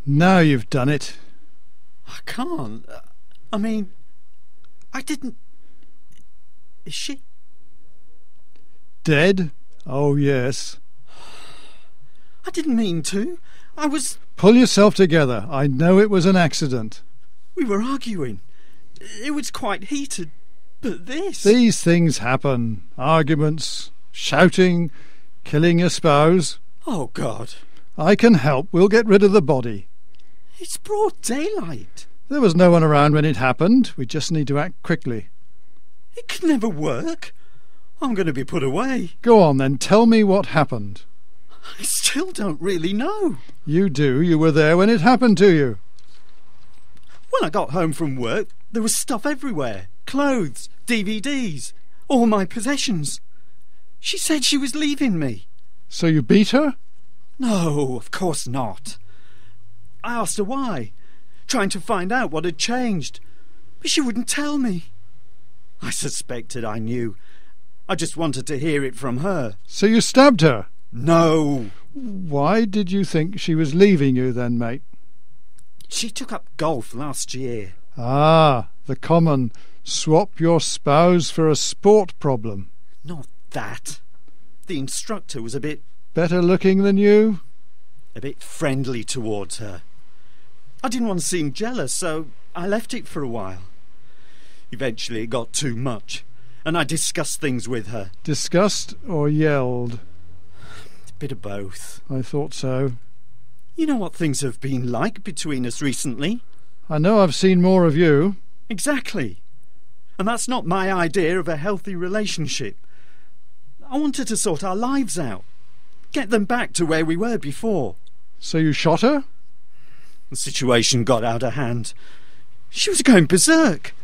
Now you've done it. I can't. I didn't... Is she? Dead? Oh, yes. I didn't mean to. I was... Pull yourself together. I know it was an accident. We were arguing. It was quite heated. But this... These things happen. Arguments, shouting, killing your spouse. Oh, God. I can help. We'll get rid of the body. It's broad daylight. There was no one around when it happened. We just need to act quickly. It could never work. I'm going to be put away. Go on then. Tell me what happened. I still don't really know. You do. You were there when it happened to you. When I got home from work, there was stuff everywhere. Clothes, DVDs, all my possessions. She said she was leaving me. So you beat her? No, of course not. I asked her why, trying to find out what had changed, but she wouldn't tell me. I suspected I knew. I just wanted to hear it from her. So you stabbed her? No. Why did you think she was leaving you then, mate? She took up golf last year. Ah, the common swap your spouse for a sport problem. Not that. The instructor was a bit... Better looking than you? A bit friendly towards her. I didn't want to seem jealous, so I left it for a while. Eventually it got too much, and I discussed things with her. Discussed or yelled? A bit of both. I thought so. You know what things have been like between us recently? I know I've seen more of you. Exactly. And that's not my idea of a healthy relationship. I wanted to sort our lives out. Get them back to where we were before. So you shot her? The situation got out of hand. She was going berserk.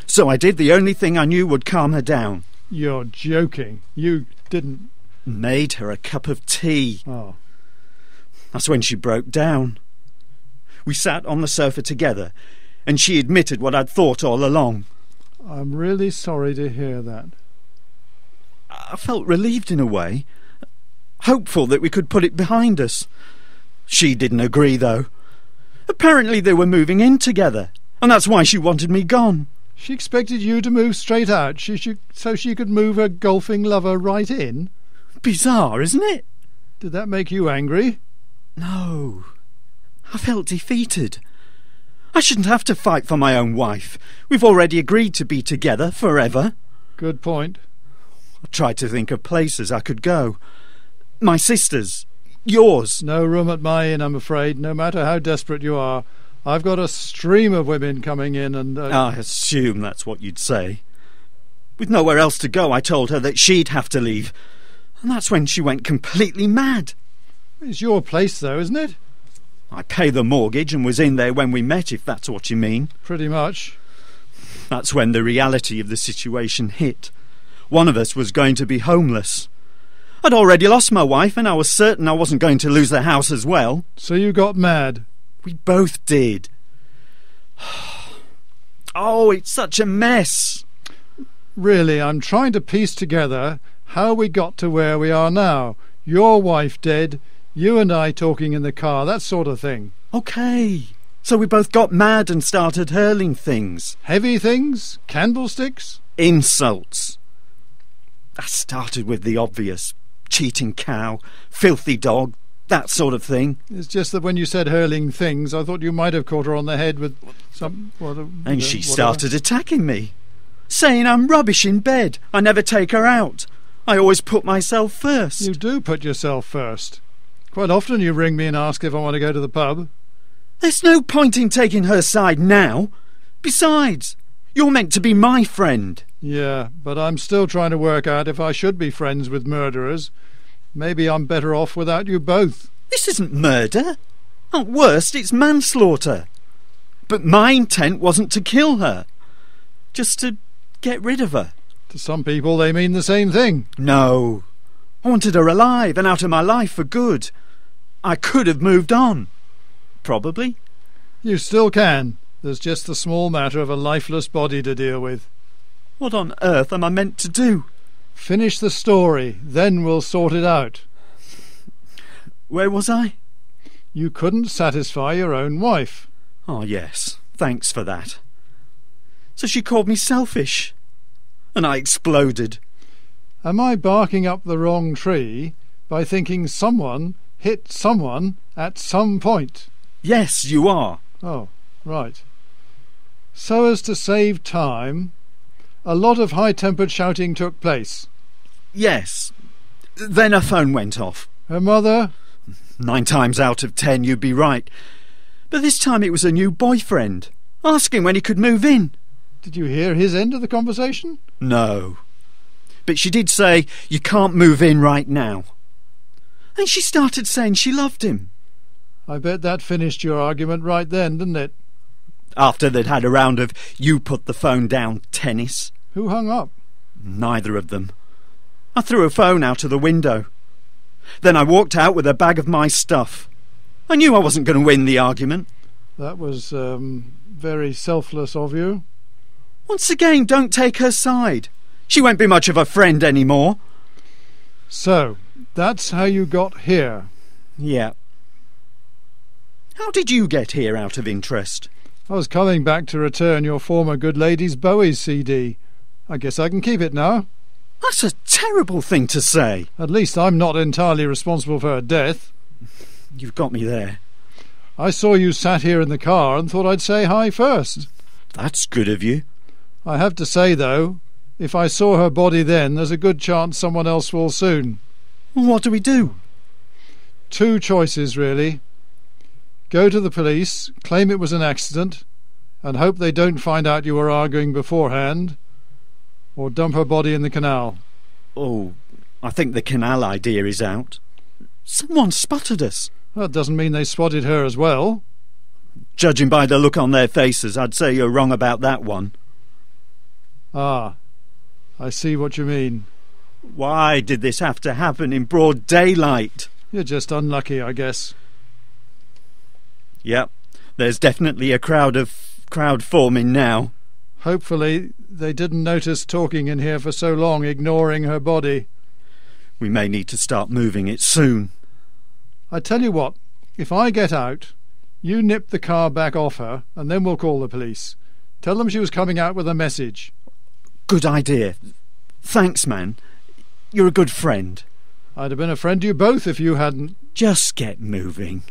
So I did the only thing I knew would calm her down. You're joking. You didn't... Made her a cup of tea. Oh. That's when she broke down. We sat on the sofa together, and she admitted what I'd thought all along. I'm really sorry to hear that. I felt relieved in a way, hopeful that we could put it behind us. She didn't agree, though. Apparently they were moving in together, and that's why she wanted me gone. She expected you to move straight out so she could move her golfing lover right in? Bizarre, isn't it? Did that make you angry? No. I felt defeated. I shouldn't have to fight for my own wife. We've already agreed to be together forever. Good point. I tried to think of places I could go. My sister's. Yours. No room at my inn, I'm afraid, no matter how desperate you are. I've got a stream of women coming in and... I assume that's what you'd say. With nowhere else to go, I told her that she'd have to leave. And that's when she went completely mad. It's your place, though, isn't it? I pay the mortgage and was in there when we met, if that's what you mean. Pretty much. That's when the reality of the situation hit. One of us was going to be homeless. I'd already lost my wife, and I was certain I wasn't going to lose the house as well. So you got mad? We both did. Oh, it's such a mess. Really, I'm trying to piece together how we got to where we are now. Your wife dead, you and I talking in the car, that sort of thing. OK. So we both got mad and started hurling things. Heavy things? Candlesticks? Insults. I started with the obvious. Cheating cow, filthy dog, that sort of thing. It's just that when you said hurling things, I thought you might have caught her on the head with some... And she started attacking me, saying I'm rubbish in bed. I never take her out. I always put myself first. You do put yourself first. Quite often you ring me and ask if I want to go to the pub. There's no point in taking her side now. Besides, you're meant to be my friend. Yeah, but I'm still trying to work out if I should be friends with murderers. Maybe I'm better off without you both. This isn't murder. At worst, it's manslaughter. But my intent wasn't to kill her. Just to get rid of her. To some people, they mean the same thing. No. I wanted her alive and out of my life for good. I could have moved on. Probably. You still can. There's just the small matter of a lifeless body to deal with. What on earth am I meant to do? Finish the story, then we'll sort it out. Where was I? you couldn't satisfy your own wife. Oh, yes. Thanks for that. So she called me selfish. And I exploded. Am I barking up the wrong tree by thinking someone hit someone at some point? Yes, you are. Oh, right. So as to save time, a lot of high-tempered shouting took place. Yes. Then her phone went off. Her mother? 9 times out of 10 you'd be right. But this time it was a new boyfriend, asking when he could move in. Did you hear his end of the conversation? No. But she did say, you can't move in right now. And she started saying she loved him. I bet that finished your argument right then, didn't it? After they'd had a round of you put the phone down tennis. Who hung up? Neither of them. I threw her phone out of the window. Then I walked out with a bag of my stuff. I knew I wasn't going to win the argument. That was very selfless of you. Once again, don't take her side. She won't be much of a friend anymore. So, that's how you got here? Yeah. How did you get here, out of interest? I was coming back to return your former good lady's Bowie's CD. I guess I can keep it now. That's a terrible thing to say. At least I'm not entirely responsible for her death. You've got me there. I saw you sat here in the car and thought I'd say hi first. That's good of you. I have to say, though, if I saw her body then, there's a good chance someone else will soon. What do we do? 2 choices, really. Go to the police, claim it was an accident, and hope they don't find out you were arguing beforehand, or dump her body in the canal. Oh, I think the canal idea is out. Someone spotted us. That doesn't mean they spotted her as well. Judging by the look on their faces, I'd say you're wrong about that one. Ah, I see what you mean. Why did this have to happen in broad daylight? You're just unlucky, I guess. Yep, there's definitely a crowd forming now. Hopefully they didn't notice talking in here for so long, ignoring her body. We may need to start moving it soon. I tell you what, if I get out, you nip the car back off her, and then we'll call the police. Tell them she was coming out with a message. Good idea. Thanks, man. You're a good friend. I'd have been a friend to you both if you hadn't. Just get moving.